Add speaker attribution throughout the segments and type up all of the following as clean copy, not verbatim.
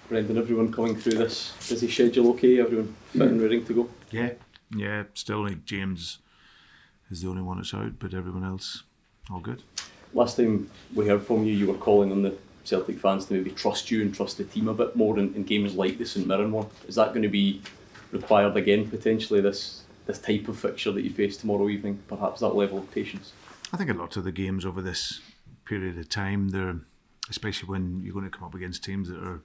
Speaker 1: Brendan, everyone coming through this busy schedule okay? Everyone fit and ready to go?
Speaker 2: Yeah. Still, like James is the only one that's out, but everyone else, all good.
Speaker 1: Last time we heard from you, you were calling on the Celtic fans to maybe trust you and trust the team a bit more in games like the St Mirren one. Is that going to be required again, potentially, this type of fixture that you face tomorrow evening? Perhaps that level of patience?
Speaker 2: I think a lot of the games over this period of time, they're, especially when you're going to come up against teams that are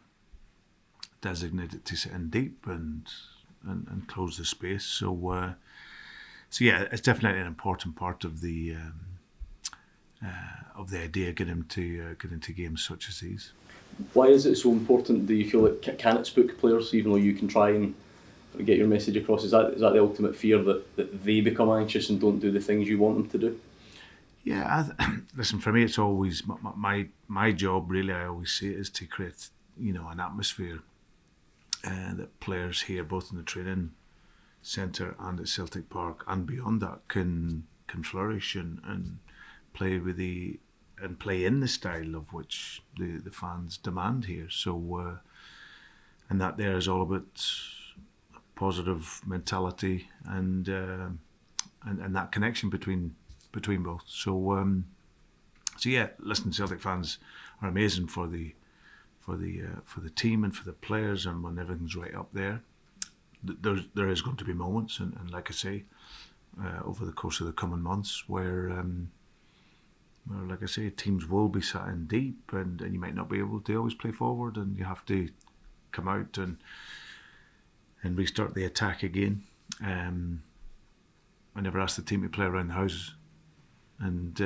Speaker 2: designated to sit in deep and close the space. So yeah, it's definitely an important part of the idea getting into games such as these.
Speaker 1: Why is it so important? Do you feel like can it spook players, even though you can try and get your message across? Is that the ultimate fear that they become anxious and don't do the things you want them to do?
Speaker 2: Yeah, listen. For me, it's always my job. Really, I always say it is to create an atmosphere that players here, both in the training centre and at Celtic Park and beyond that, can flourish and play play in the style of which the fans demand here. So and that there is all about positive mentality and that connection between both. So yeah, listen, Celtic fans are amazing for the team and for the players, and when everything's right up there, there is going to be moments, and like I say, over the course of the coming months, where like I say, teams will be sat in deep, and you might not be able to always play forward, and you have to come out and restart the attack again. I never asked the team to play around the houses and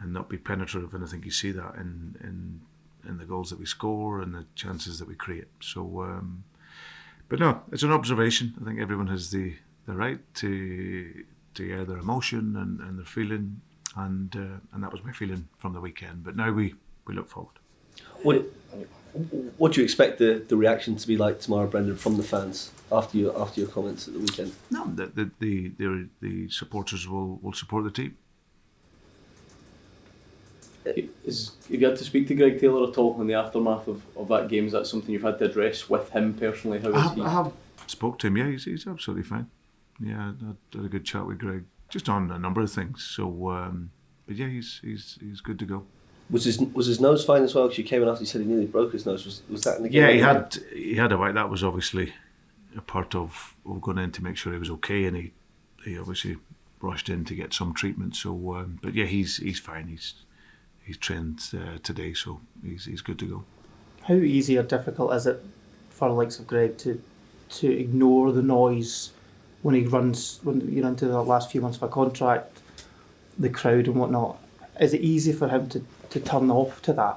Speaker 2: not be penetrative, and I think you see that in the goals that we score and the chances that we create. So, but no, it's an observation. I think everyone has the right to air their emotion and their feeling, and that was my feeling from the weekend. But now we look forward.
Speaker 3: What do you expect the reaction to be like tomorrow, Brendan, from the fans after your comments at the weekend?
Speaker 2: No, the supporters will support the team.
Speaker 1: Have you had to speak to Greg Taylor at all in the aftermath of that game? Is that something you've had to address with him personally? How is he?
Speaker 2: I have spoke to him. Yeah, he's absolutely fine. Yeah, I had a good chat with Greg just on a number of things. So, but yeah, he's good to go.
Speaker 3: Was his nose fine as well? Because you came in after he said he nearly broke his nose. Was that in the game?
Speaker 2: Yeah, he had a bite. That was obviously a part of going in to make sure he was okay, and he obviously rushed in to get some treatment. So, but yeah, he's fine. He's trained today, so he's good to go.
Speaker 4: How easy or difficult is it for the likes of Greg to ignore the noise when you're into the last few months of a contract, the crowd and whatnot? Is it easy for him to turn off to that?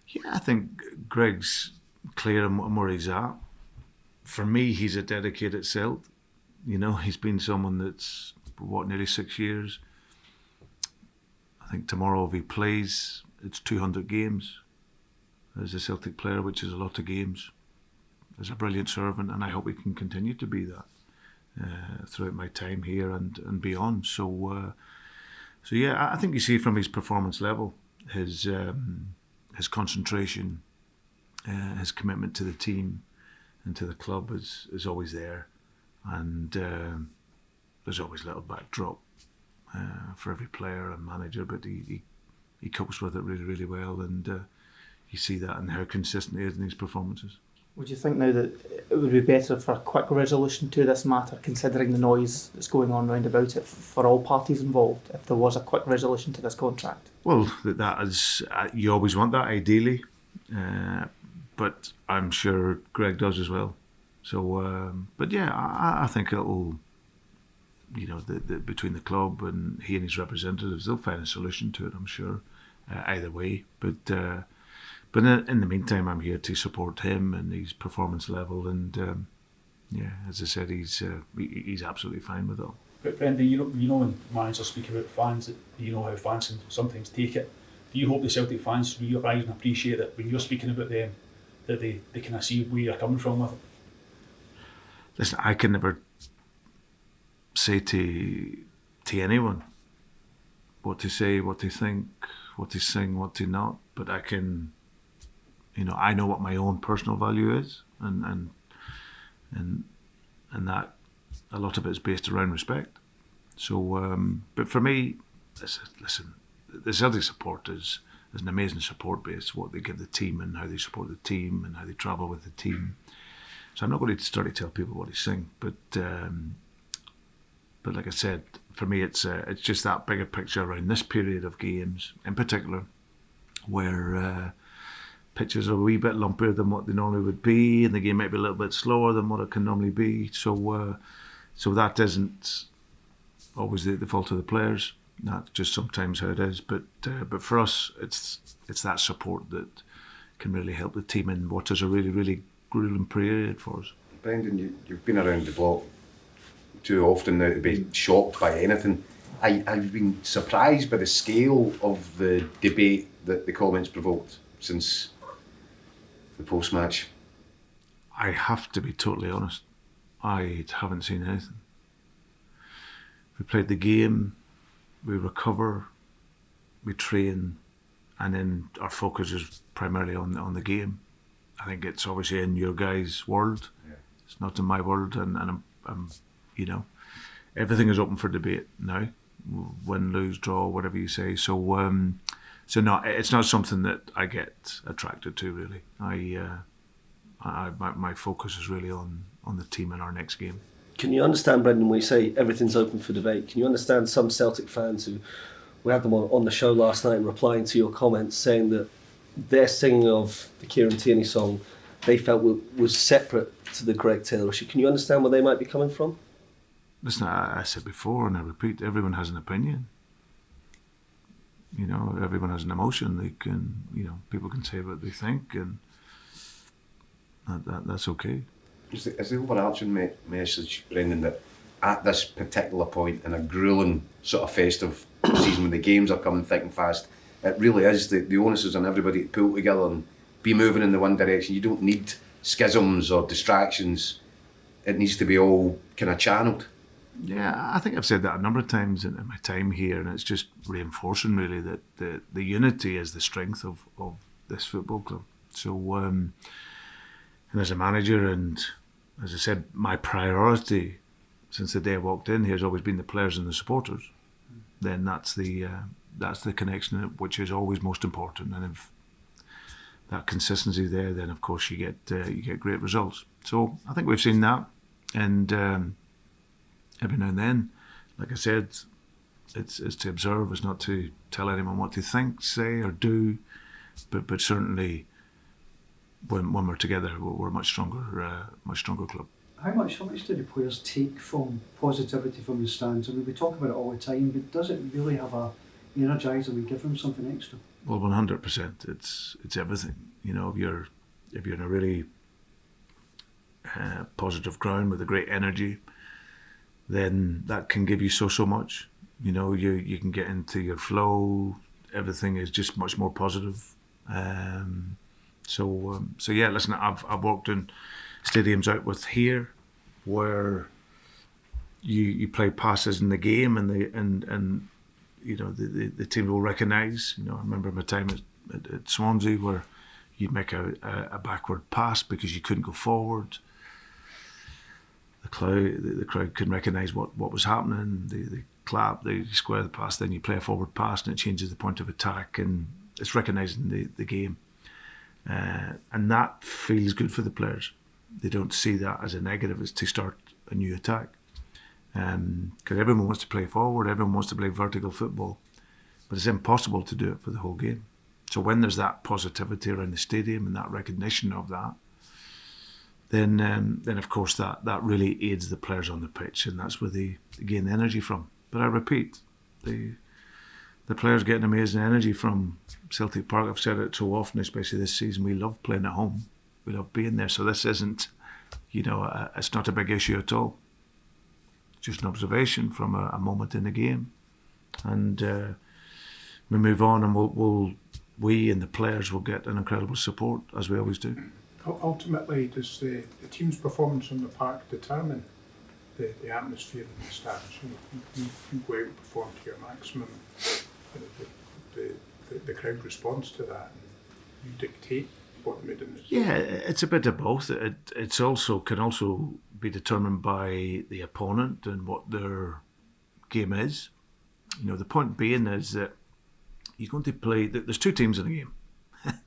Speaker 2: Yeah, I think Greg's clear on where he's at. For me, he's a dedicated Celt. He's been someone that's, nearly 6 years. I think tomorrow, if he plays, it's 200 games as a Celtic player, which is a lot of games. As a brilliant servant, and I hope he can continue to be that throughout my time here and beyond. So yeah, I think you see from his performance level, his concentration, his commitment to the team and to the club is always there, and there's always a little backdrop for every player and manager, but he copes with it really, really well, and you see that in how consistent he is in his performances.
Speaker 4: Would you think now that it would be better for a quick resolution to this matter, considering the noise that's going on round about it for all parties involved, if there was a quick resolution to this contract?
Speaker 2: Well, that is, you always want that, ideally, but I'm sure Greg does as well. So, but yeah, I think it'll, between the club and he and his representatives, they'll find a solution to it, I'm sure, either way. But in the meantime, I'm here to support him and his performance level, and yeah, as I said, he's absolutely fine with it all.
Speaker 5: But Brendan, you know when managers speak about fans, how fans can sometimes take it. Do you hope the Celtic fans realise and appreciate that when you're speaking about them, that they kind of see where you're coming from with it?
Speaker 2: Listen, I can never say to anyone what to say, what to think, what to sing, what to not, but I can You know, I know what my own personal value is, and that a lot of it is based around respect. So, but for me, listen, the Celtic support is an amazing support base. What they give the team and how they support the team and how they travel with the team. So I'm not going to start to tell people what to sing, but like I said, for me, it's just that bigger picture around this period of games, in particular, where pitches are a wee bit lumpier than what they normally would be, and the game might be a little bit slower than what it can normally be. So that isn't always the fault of the players. That's just sometimes how it is. But for us, it's that support that can really help the team in what is a really, really grueling period for us.
Speaker 6: Brendan, you've been around the block too often now to be shocked by anything. I've been surprised by the scale of the debate that the comments provoked since the post-match.
Speaker 2: I have to be totally honest. I haven't seen anything. We played the game, we recover, we train, and then our focus is primarily on the game. I think it's obviously in your guys' world. Yeah. It's not in my world, and I'm you know, everything is open for debate now. Win, lose, draw, whatever you say. So no, it's not something that I get attracted to really. My focus is really on the team in our next game.
Speaker 3: Can you understand, Brendan, when you say everything's open for debate? Can you understand some Celtic fans who, we had them on the show last night replying to your comments saying that their singing of the Kieran Tierney song they felt was separate to the Greg Taylor issue? Can you understand where they might be coming from?
Speaker 2: Listen, I said before and I repeat, everyone has an opinion. You know, everyone has an emotion. They can, you know, people can say what they think, and that's okay.
Speaker 6: Is the overarching message, Brendan, that at this particular point in a grueling sort of festive season when the games are coming thick and fast, it really is the onus is on everybody to pull together and be moving in the one direction. You don't need schisms or distractions. It needs to be all kind of channeled.
Speaker 2: Yeah, I think I've said that a number of times in my time here, and it's just reinforcing really that the unity is the strength of this football club. So, and as a manager, and as I said, my priority since the day I walked in here has always been the players and the supporters. Then that's the connection which is always most important, and if that consistency there, then of course you get great results. So I think we've seen that, and every now and then, like I said, it's to observe, it's not to tell anyone what to think, say or do, but certainly when we're together, we're a much stronger club.
Speaker 7: How much do the players take from positivity from the stands? I mean, we talk about it all the time, but does it really have a energiser? We give them something extra?
Speaker 2: Well, 100%. It's everything. You know, if you're in a really positive ground with a great energy, then that can give you so much. You know, you can get into your flow. Everything is just much more positive. So yeah, listen, I've worked in stadiums out with here where you play passes in the game and you know the team will recognise. You know, I remember my time at Swansea where you'd make a backward pass because you couldn't go forward. The crowd can recognise what was happening. They clap, they square the pass, then you play a forward pass and it changes the point of attack, and it's recognising the game. And that feels good for the players. They don't see that as a negative, it's to start a new attack. Because everyone wants to play forward, everyone wants to play vertical football, but it's impossible to do it for the whole game. So when there's that positivity around the stadium and that recognition of that, then of course that really aids the players on the pitch, and that's where they gain the energy from. But I repeat, the players get amazing energy from Celtic Park. I've said it so often, especially this season. We love playing at home. We love being there. So this isn't, you know, it's not a big issue at all. It's just an observation from a moment in the game, and we move on, and we and the players will get an incredible support as we always do.
Speaker 8: Ultimately, does the team's performance on the park determine the atmosphere in the stands? You go out and perform to your maximum. The crowd responds to that, and you dictate what made in this?
Speaker 2: Yeah, it's a bit of both. It's also can also be determined by the opponent and what their game is. You know, the point being is that you're going to play. There's two teams in the game.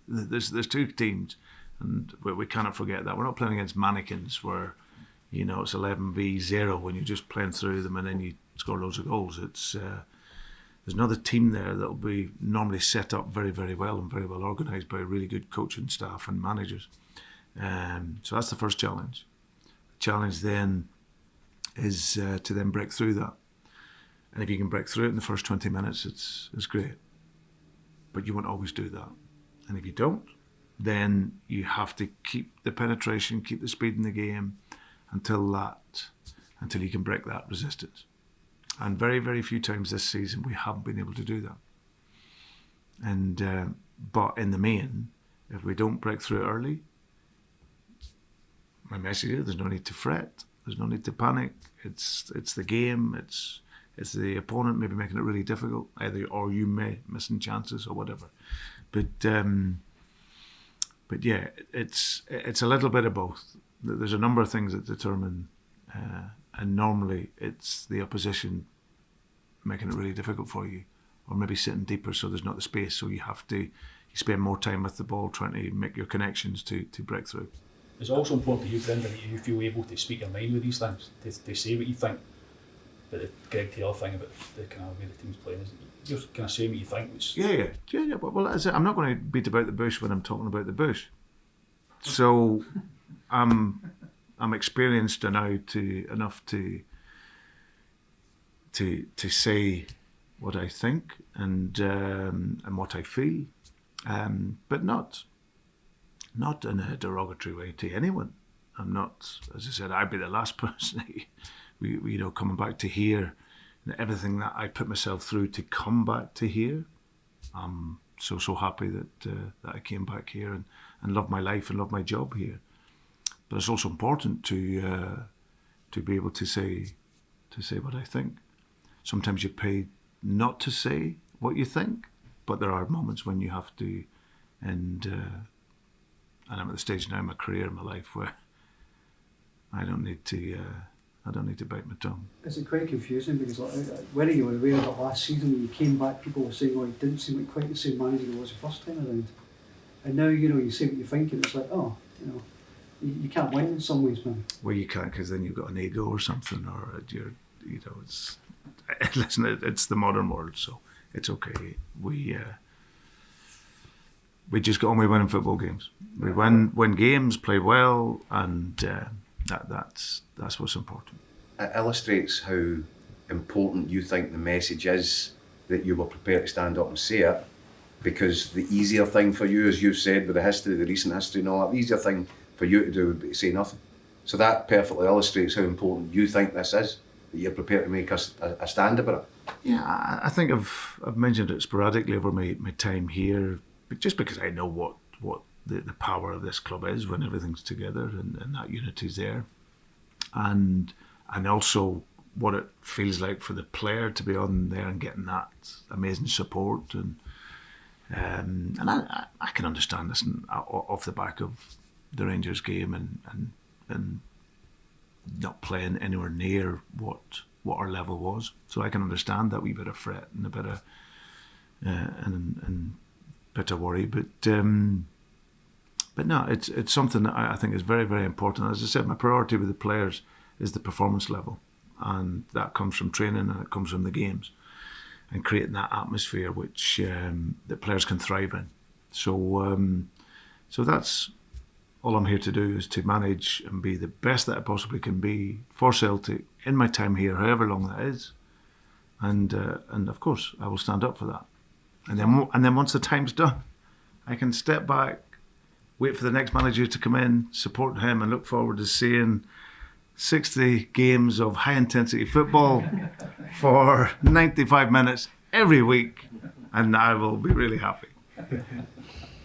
Speaker 2: there's two teams, and we cannot forget that we're not playing against mannequins where, you know, it's 11v0 when you're just playing through them and then you score loads of goals. It's there's another team there that'll be normally set up very, very well and very well organised by really good coaching staff and managers. So that's the first challenge. The challenge then is to then break through that. And if you can break through it in the first 20 minutes, it's great. But you won't always do that. And if you don't, then you have to keep the penetration, keep the speed in the game until you can break that resistance. And very, very few times this season we haven't been able to do that. And but in the main, if we don't break through it early, my message is there's no need to fret, there's no need to panic. It's the game, it's the opponent maybe making it really difficult, either or you may missing chances or whatever. But yeah, it's a little bit of both. There's a number of things that determine, and normally it's the opposition making it really difficult for you, or maybe sitting deeper so there's not the space, so you spend more time with the ball trying to make your connections to break through.
Speaker 5: It's also important to you, Brendan, that you feel able to speak your mind with these things, to say what you think. But the Greg Taylor thing about the kind of way the team's playing is you're kind of saying what you think.
Speaker 2: Yeah. Well, as I'm not going to beat about the bush when I'm talking about the bush. So I'm experienced enough to say what I think and what I feel, but not in a derogatory way to anyone. I'm not, as I said, I'd be the last person. We coming back to here, and everything that I put myself through to come back to here. I'm so happy that I came back here and love my life and love my job here. But it's also important to be able to say what I think. Sometimes you're paid not to say what you think, but there are moments when you have to. And I'm at the stage now in my career, in my life, where I don't need to bite my tongue.
Speaker 7: Is it quite confusing because whether you were aware of it last season when you came back, people were saying, it didn't seem like quite the same manager it was the first time around. And now, you say what you think and it's like, you can't win in some ways, man.
Speaker 2: Well, you can't because then you've got an ego or something, or it's listen. It's the modern world, so it's okay. We just go on with winning football games. We win games, play well, and that's what's important.
Speaker 6: It illustrates how important you think the message is that you were prepared to stand up and say it, because the easier thing for you, as you've said, with the history, the recent history and all that, the easier thing for you to do would be to say nothing. So that perfectly illustrates how important you think this is, that you're prepared to make a stand about it.
Speaker 2: Yeah, I think I've mentioned it sporadically over my time here, but just because I know what the power of this club is when everything's together and that unity's there, and also what it feels like for the player to be on there and getting that amazing support, and I can understand this off the back of the Rangers game and not playing anywhere near what our level was, so I can understand that wee bit of fret and a bit of and bit of worry, but no, it's something that I think is very, very important. As I said, my priority with the players is the performance level, and that comes from training and it comes from the games and creating that atmosphere which the players can thrive in. So that's all I'm here to do, is to manage and be the best that I possibly can be for Celtic in my time here, however long that is, and of course I will stand up for that. And then once the time's done, I can step back, wait for the next manager to come in, support him, and look forward to seeing 60 games of high-intensity football for 95 minutes every week, and I will be really happy.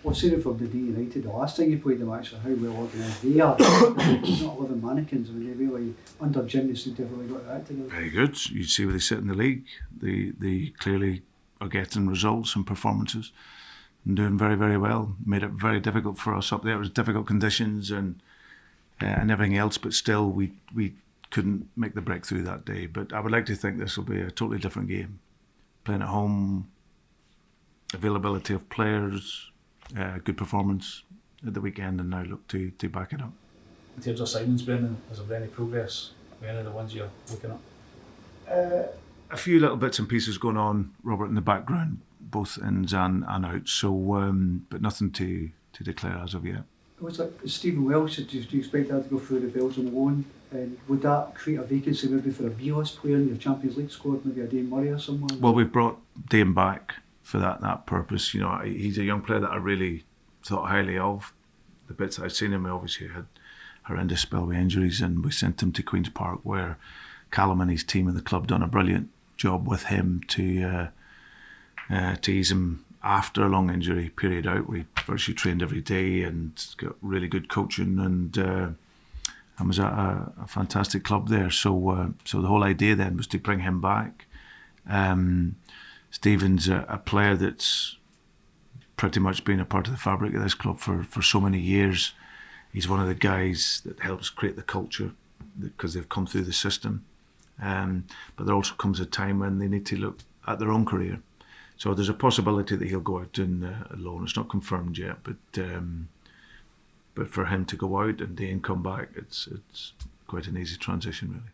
Speaker 7: Well, seeing it from Dundee United, the last time you played them, actually, how well organised they are. It's not 11 mannequins. I mean, they really, under Jim, they seem to have really got that together.
Speaker 2: Very good. You see where they sit in the league. They clearly are getting results and performances. and doing very, very well. Made it very difficult for us up there. It was difficult conditions and everything else, but still we couldn't make the breakthrough that day. But I would like to think this will be a totally different game. Playing at home, availability of players, good performance at the weekend, and now look to back it up.
Speaker 5: In terms of signings, Brendan, has there been any progress with any of the ones you're looking at?
Speaker 2: A few little bits and pieces going on, Robert, in the background, both ins and outs. So, but nothing to declare as of yet.
Speaker 7: Was like Stephen Welsh, do you expect that to go through the Belgium loan? And would that create a vacancy maybe for a B-list player in your Champions League squad, maybe a Dane Murray or someone?
Speaker 2: Well, we've brought Dane back for that purpose. You know, he's a young player that I really thought highly of. The bits I'd seen him, he obviously had horrendous spell with injuries, and we sent him to Queen's Park, where Callum and his team and the club done a brilliant job with him to ease him after a long injury period out. We virtually trained every day and got really good coaching, and was at a fantastic club there. So the whole idea then was to bring him back. Stephen's a player that's pretty much been a part of the fabric of this club for so many years. He's one of the guys that helps create the culture because they've come through the system. But there also comes a time when they need to look at their own career. So there's a possibility that he'll go out on loan. It's not confirmed yet, but for him to go out and then come back, it's quite an easy transition, really.